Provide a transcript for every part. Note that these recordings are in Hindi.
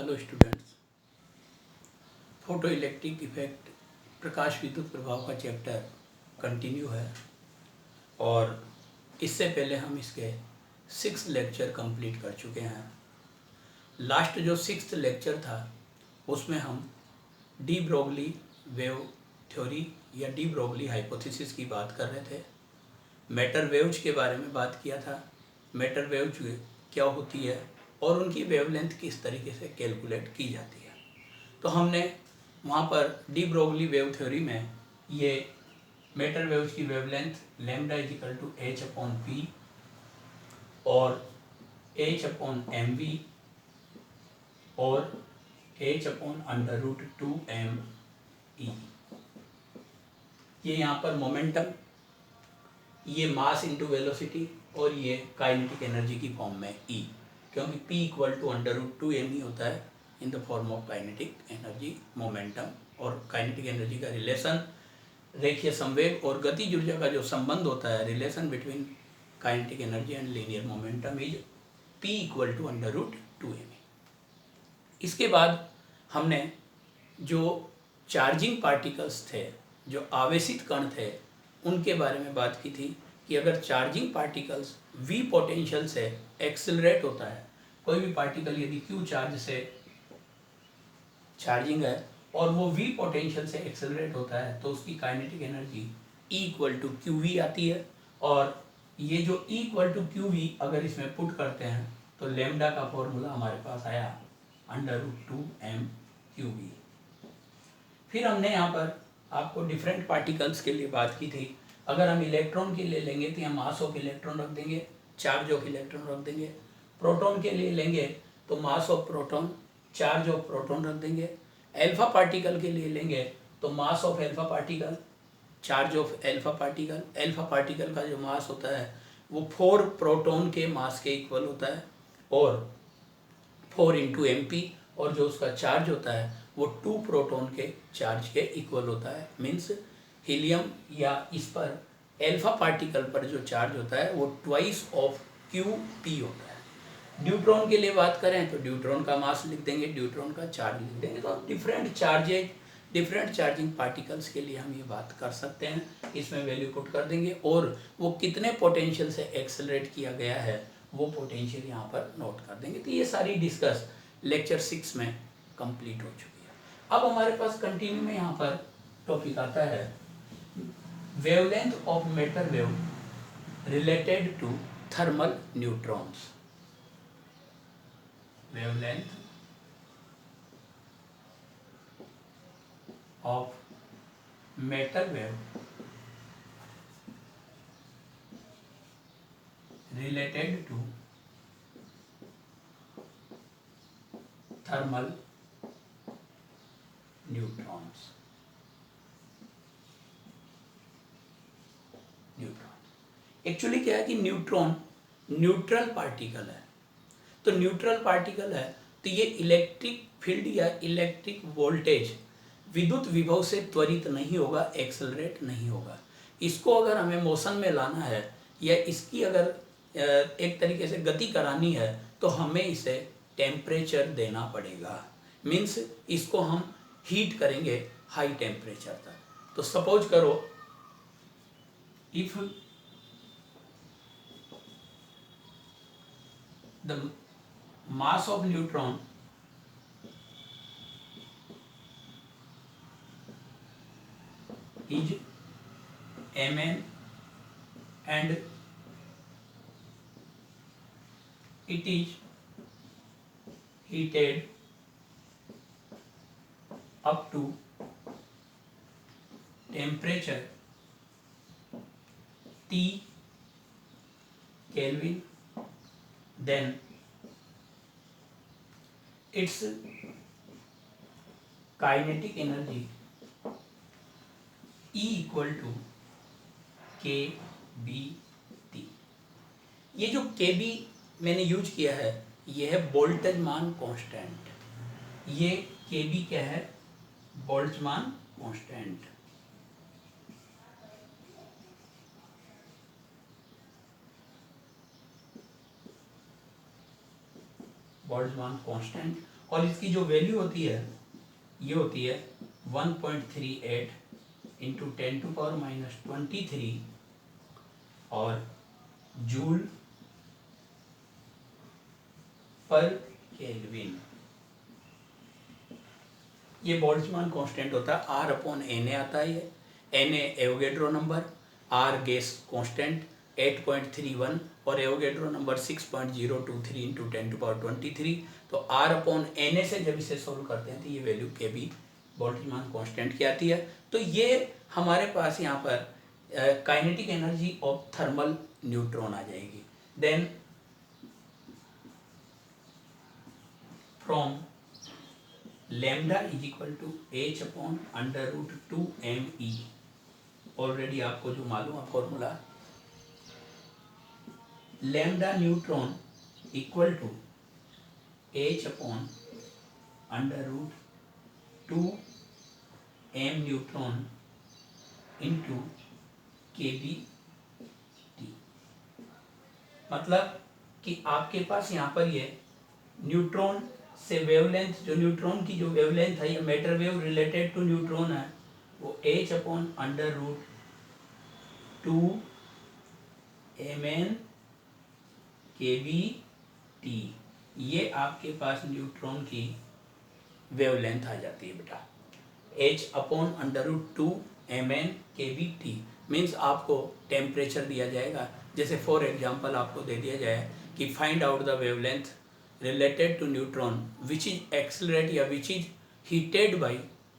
Hello students, photo electric effect प्रकाश विद्युत प्रभाव का चैप्टर कंटिन्यू है और इससे पहले हम इसके 6 लेक्चर कंप्लीट कर चुके हैं। लास्ट जो 6th लेक्चर था उसमें हम डी ब्रोगली वेव थ्योरी या डी ब्रोगली हाइपोथेसिस की बात कर रहे थे। मैटर वेव्स के बारे में बात किया था। मैटर वेव्स क्या होती है और उनकी वेवलेंथ किस तरीके से कैलकुलेट की जाती है। तो हमने वहाँ पर डी ब्रोगली वेव थ्योरी में ये मैटर वेव्स की wavelength lambda equal to h upon p और एच अपॉन एम वी और h upon under root 2m E, ये यहाँ पर मोमेंटम, ये मास इंटू वेलोसिटी और ये काइनेटिक एनर्जी की फॉर्म में ई, क्योंकि p equal to under root 2m E होता है in the form of kinetic energy, momentum. और काइनेटिक एनर्जी का रिलेशन रेखीय संवेग और गतिज ऊर्जा का जो संबंध होता है, relation between kinetic energy and linear momentum is p equal to under root 2m। इसके बाद हमने जो चार्जिंग पार्टिकल्स थे, जो आवेशित कण थे, उनके बारे में बात की थी कि अगर चार्जिंग पार्टिकल्स v पोटेंशियल से एक्सेलरेट होता है, कोई भी पार्टिकल यदि q चार्ज से चार्जिंग है और वो v पोटेंशियल से एक्सेलरेट होता है तो उसकी kinetic energy E equal to q v आती है। और ये जो E equal to q v अगर इसमें पुट करते हैं तो लेमडा का फॉर्मूला हमारे पास आया under root 2m Q we. फिर हमने यहाँ पर आपको डिफरेंट पार्टिकल्स के लिए बात की थी। अगर हम इलेक्ट्रॉन के लिए लेंगे तो यहाँ मास ऑफ इलेक्ट्रॉन रख देंगे, चार्ज ऑफ इलेक्ट्रॉन रख देंगे। प्रोटॉन के लिए लेंगे तो mass of proton, charge of proton रख देंगे। एल्फा पार्टिकल के लिए लेंगे तो mass of alpha particle, charge of alpha particle. Alpha particle का जो मास होता है वो 4 प्रोटॉन के मास के इक्वल होता है और 4 इंटू एम पी, और जो उसका चार्ज होता है वो 2 प्रोटॉन के चार्ज के इक्वल होता है। मीन्स हीलियम या इस पर एल्फा पार्टिकल पर जो चार्ज होता है वो ट्वाइस ऑफ क्यू पी होता है। ड्यूट्रॉन के लिए बात करें तो ड्यूट्रॉन का मास लिख देंगे, ड्यूट्रॉन का चार्ज लिख देंगे। तो different charges, different charging particles के लिए हम ये बात कर सकते हैं, इसमें वैल्यू पुट कर देंगे और वो कितने पोटेंशियल से एक्सेलरेट किया गया है वो पोटेंशियल यहाँ पर नोट कर देंगे। तो ये सारी डिस्कस लेक्चर 6 में कंप्लीट हो चुकी है। अब हमारे पास कंटिन्यू में यहाँ पर टॉपिक आता है wavelength of matter wave related to thermal neutrons. wavelength of matter wave related to thermal neutrons। Actually क्या है कि न्यूट्रॉन न्यूट्रल पार्टिकल है। तो न्यूट्रल पार्टिकल है तो ये इलेक्ट्रिक फील्ड या इलेक्ट्रिक वोल्टेज विद्युत विभव से त्वरित नहीं होगा, एक्सेलरेट नहीं होगा। इसको अगर हमें मोशन में लाना है या इसकी अगर एक तरीके से गति करानी है तो हमें इसे टेम्परेचर देना पड़ेगा। मीन्स इसको हम हीट करेंगे हाई टेम्परेचर तक। तो सपोज करो if the mass of neutron is mn and it is heated up to temperature T Kelvin, then its kinetic energy E equal to kBT। ये जो kB मैंने यूज किया है ये है बोल्ट्जमान कांस्टेंट। ये kB क्या है? Boltzmann constant. बोल्ट्जमान कांस्टेंट और इसकी जो वैल्यू होती है ये होती है 1.38 इंटू 10⁻⁻23 और जूल पर केल्विन। ये बोल्ट्जमान कांस्टेंट होता है, R/Na आता है ये, Na Avogadro number, R gas constant 8.31 और एवोगेड्रो नंबर 6.023 इंटू 10⁻23। तो R/Na से जब इसे सोल्व करते हैं तो ये वैल्यू Kb बोल्ट्जमान कांस्टेंट की आती है। तो ये हमारे पास यहाँ पर kinetic energy of thermal neutron आ जाएगी। Then from lambda is equal to h/√2me, already आपको जो मालूम है formula, lambda neutron equal to h/√2m neutron into kBT। मतलब कि आपके पास यहाँ पर ये न्यूट्रॉन से वेवलेंथ, जो न्यूट्रॉन की जो वेवलेंथ है, ये matter wave related to neutron है, वो h/√2mn kBT, ये आपके पास न्यूट्रॉन की वेवलेंथ आ जाती है बेटा। h/√2mn kBT मीन्स आपको टेम्परेचर दिया जाएगा, जैसे फॉर एग्जांपल आपको दे दिया जाए कि find out the wavelength related to neutron which is accelerate या which is heated by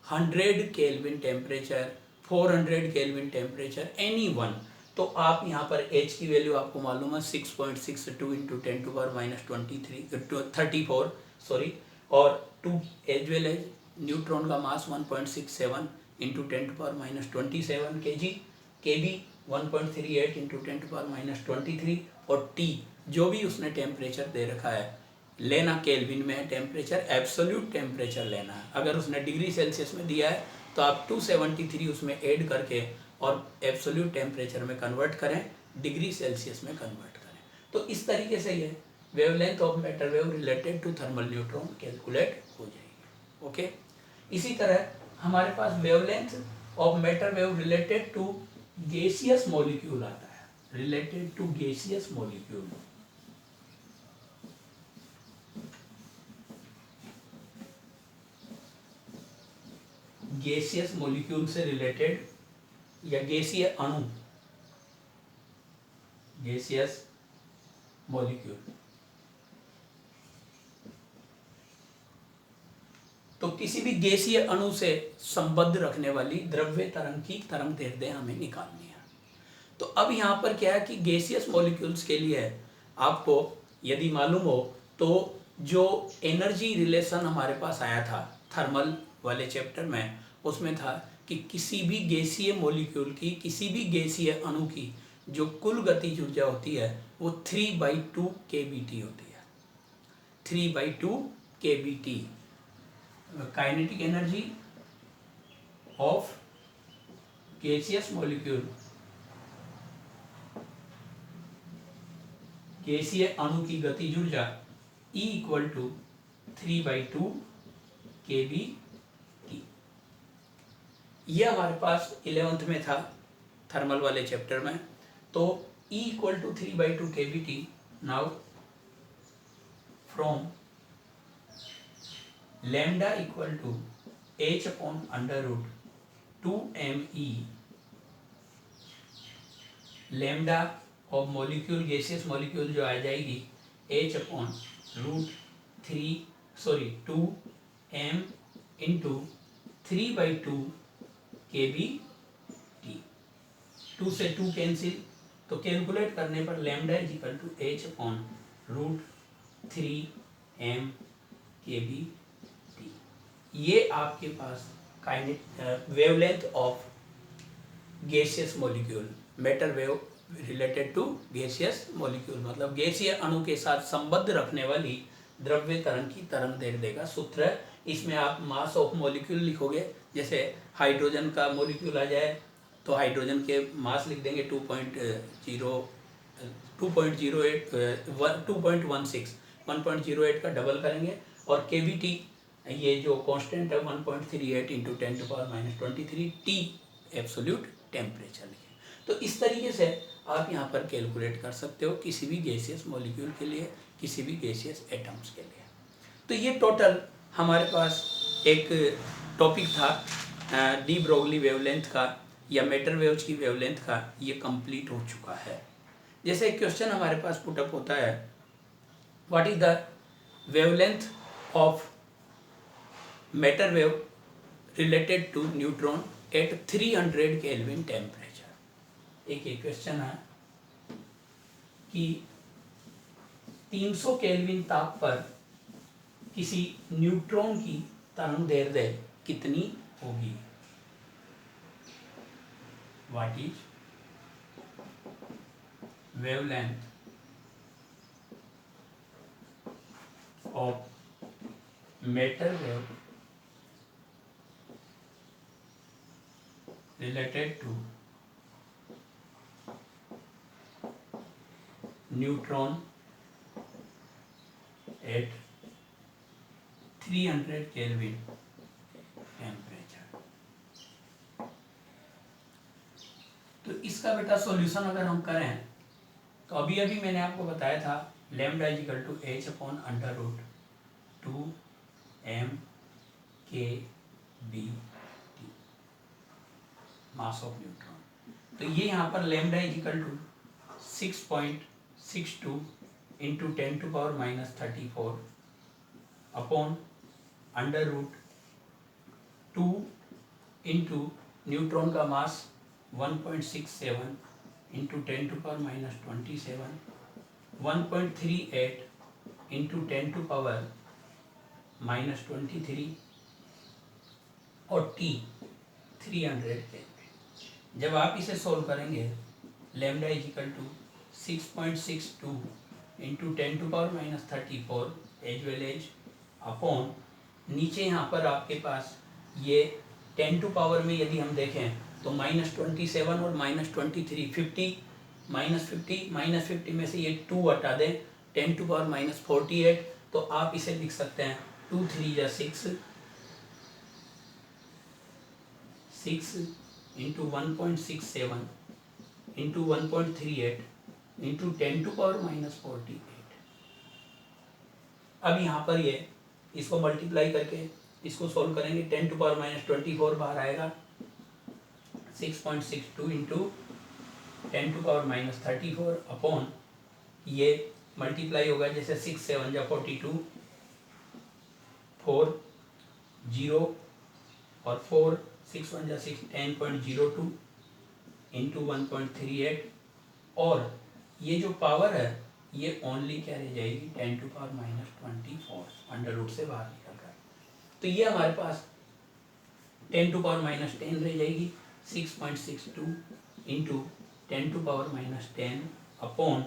100 Kelvin temperature, 400 Kelvin temperature, any one। तो आप यहाँ पर H की वैल्यू आपको मालूम है 6.62 इंटू 10⁻⁻34 सॉरी, और 2 एज वेल एज न्यूट्रॉन का मास 1.67 इंटू 10⁻⁻27 kb 1.38 इंटू 10⁻⁻23 और T जो भी उसने टेम्परेचर दे रखा है लेना, केल्विन में टेम्परेचर, एब्सोल्यूट टेम्परेचर लेना है। अगर उसने डिग्री सेल्सियस में दिया है तो आप 273 उसमें ऐड करके और एब्सोल्यूट टेम्परेचर में कन्वर्ट करें, डिग्री सेल्सियस में कन्वर्ट करें। तो इस तरीके से ये wavelength of matter wave related to thermal neutron calculate हो जाएगी। ओके, इसी तरह हमारे पास wavelength of matter wave related to gaseous molecule आता है, related to gaseous molecule. Gaseous molecule से रिलेटेड या गैसीय अणु, गैसियस मॉलिक्यूल। तो किसी भी गैसीय अणु से संबद्ध रखने वाली द्रव्य तरंग की तरंग दैर्ध्य हमें निकालनी है। तो अब यहाँ पर क्या है कि गैसियस मॉलिक्यूल्स के लिए आपको यदि मालूम हो तो जो एनर्जी रिलेशन हमारे पास आया था थर्मल वाले चैप्टर में, उसमें था कि किसी भी गैसीय मॉलिक्यूल की, किसी भी गैसीय अणु की जो कुल गतिज ऊर्जा होती है वो 3/2 kBT होती है। 3/2 kBT kinetic energy of gaseous molecule, गैसीय अणु की गतिज ऊर्जा E = 3/2 kBT। यह हमारे पास 11th में था थर्मल वाले चैप्टर में। तो E = 3/2 kBT। Now from lambda = h/√2me, lambda of molecule, gaseous molecule जो आ जाएगी h/2m इंटू 3/2 kBT। 2 से 2 कैंसिल, तो कैलकुलेट करने पर लैम्डा = h/√3m kBT। ये आपके पास wavelength of gaseous molecule, matter wave related to gaseous molecule, मतलब गैसीय अणु के साथ संबद्ध रखने वाली द्रव्य तरंग की तरंग दैर्ध्य का सूत्र है। इसमें आप मास ऑफ मॉलिक्यूल लिखोगे, जैसे हाइड्रोजन का मॉलिक्यूल आ जाए तो हाइड्रोजन के मास लिख देंगे 2.16, 1.08 का डबल करेंगे और केवीटी ये जो कांस्टेंट है 1.38 इंटू 10⁻⁻23 टी एब्सोल्यूट टेम्परेचर लिखे। तो इस तरीके से आप यहाँ पर कैलकुलेट कर सकते हो किसी भी गैसियस मॉलिक्यूल के लिए, किसी भी गैसियस एटम्स के लिए। तो ये टोटल हमारे पास एक टॉपिक था डी ब्रोगली वेवलेंथ का या मैटर वेव्स की वेवलेंथ का, ये कंप्लीट हो चुका है। जैसे एक क्वेश्चन हमारे पास पुटअप होता है, what is the wavelength of matter wave related to neutron at 300 kelvin temperature. एक क्वेश्चन है कि 300 केल्विन ताप पर किसी न्यूट्रॉन की तरंग दैर्ध्य कितनी होगी। What is wavelength of matter wave related to neutron at 300 kelvin temperature. तो इसका बेटा सॉल्यूशन अगर हम करें तो अभी अभी मैंने आपको बताया था lambda equal to h upon under root 2 m k b t mass of neutron. तो ये यहाँ पर lambda equal to 6.62 into 10⁻⁻34 upon under root 2 into neutron का मास 1.67 इंटू 10⁻⁻27 1.38 इंटू 10⁻⁻23 और T 300 केल्विन। जब आप इसे सोल्व करेंगे lambda equal to 6.62 into 10⁻⁻34 as well as upon नीचे यहाँ पर आपके पास ये 10 टू पावर में यदि हम देखें तो -27 और -23 50 -50 में से ये 2 हटा दें 10⁻⁻48 तो आप इसे लिख सकते हैं 2 3 या 6 इंटू 1.67 इंटू 1.38 इंटू 10⁻⁻48। अब यहाँ पर ये इसको मल्टीप्लाई करके इसको सॉल्व करेंगे 10⁻⁻24 बाहर आएगा 6.62 इंटू 10⁻⁻34 अपॉन ये मल्टीप्लाई होगा जैसे 6 7 या 42 4 0 और 4 6 1 या 6 10.02 इंटू 1.38 और ये जो पावर है ये ओनली क्या रह जाएगी 10⁻⁻24 अंडर रूट से बाहर निकल कर। तो ये हमारे पास 10⁻⁻10 रह जाएगी 6.62 इंटू 10⁻⁻10 अपॉन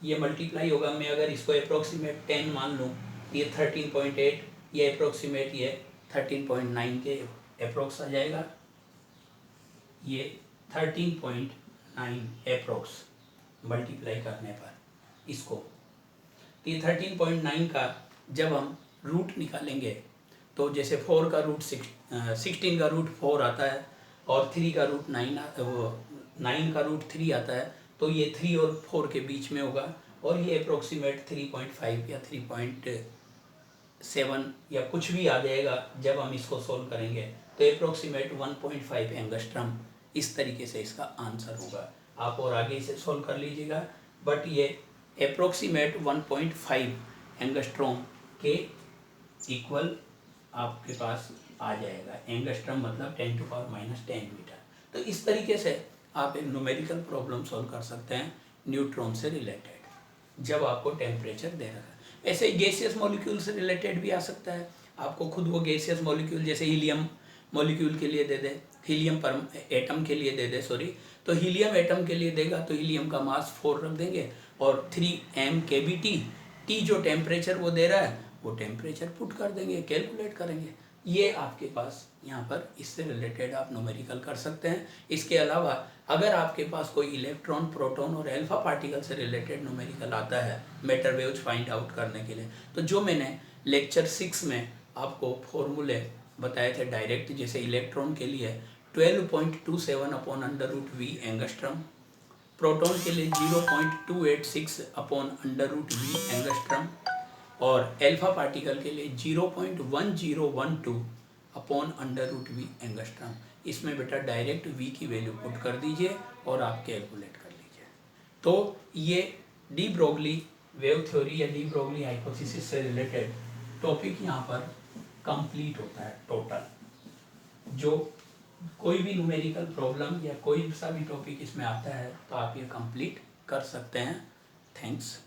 ये मल्टीप्लाई होगा। मैं अगर इसको अप्रोक्सीमेट 10 मान लूँ ये 13.8 ये अप्रोक्सीमेट ये 13.9 के अप्रोक्स आ जाएगा। ये 13.9 अप्रोक्स मल्टीप्लाई करने पर इसको तो ये 13.9 का जब हम रूट निकालेंगे तो जैसे 4 का रूट 16 का रूट 4 आता है और 3 का रूट 9 का रूट 3 आता है तो ये 3 और 4 के बीच में होगा और ये अप्रोक्सीमेट 3.5 या 3.7 या कुछ भी आ जाएगा। जब हम इसको सोल्व करेंगे तो अप्रोक्सीमेट 1.5 एंगस्ट्रम इस तरीके से इसका आंसर होगा। आप और आगे इसे सोल्व कर लीजिएगा बट ये अप्रोक्सीमेट 1.5 एंगस्ट्रॉम के इक्वल आपके पास आ जाएगा। एंगस्ट्रम मतलब 10⁻⁻10 मीटर। तो इस तरीके से आप एक न्यूमेरिकल प्रॉब्लम सॉल्व कर सकते हैं न्यूट्रॉन से रिलेटेड जब आपको टेम्परेचर दे रहा है। ऐसे ही गैसियस मॉलिक्यूल से रिलेटेड भी आ सकता है। आपको खुद वो गैसियस मॉलिक्यूल जैसे हीलियम मॉलिक्यूल के लिए दे दे, हीलियम पर एटम के लिए दे दे तो हीलियम एटम के लिए देगा तो हीलियम का मास 4 रख देंगे और 3m kBT टी जो टेम्परेचर वो दे रहा है वो टेम्परेचर पुट कर देंगे, कैलकुलेट करेंगे। ये आपके पास यहाँ पर इससे रिलेटेड आप न्यूमेरिकल कर सकते हैं। इसके अलावा अगर आपके पास कोई इलेक्ट्रॉन, प्रोटॉन और अल्फा पार्टिकल से रिलेटेड न्यूमेरिकल आता है मैटर वेव्स फाइंड आउट करने के लिए तो जो मैंने लेक्चर 6 में आपको फॉर्मूले बताए थे डायरेक्ट, जैसे इलेक्ट्रॉन के लिए 12.27 upon under root V angstrom, proton के लिए 0.286 upon under root V angstrom और एल्फा पार्टिकल के लिए 0.1012 upon under root V angstrom. इसमें बेटा डायरेक्ट वी की वैल्यू पुट कर दीजिए और आप कैलकुलेट कर लीजिए। तो ये डी ब्रोगली वेव थ्योरी या डी ब्रोगली हाइपोथेसिस से रिलेटेड टॉपिक यहाँ पर कंप्लीट होता है टोटल। जो कोई भी न्यूमेरिकल प्रॉब्लम या कोई सा भी टॉपिक इसमें आता है तो आप ये कंप्लीट कर सकते हैं। थैंक्स।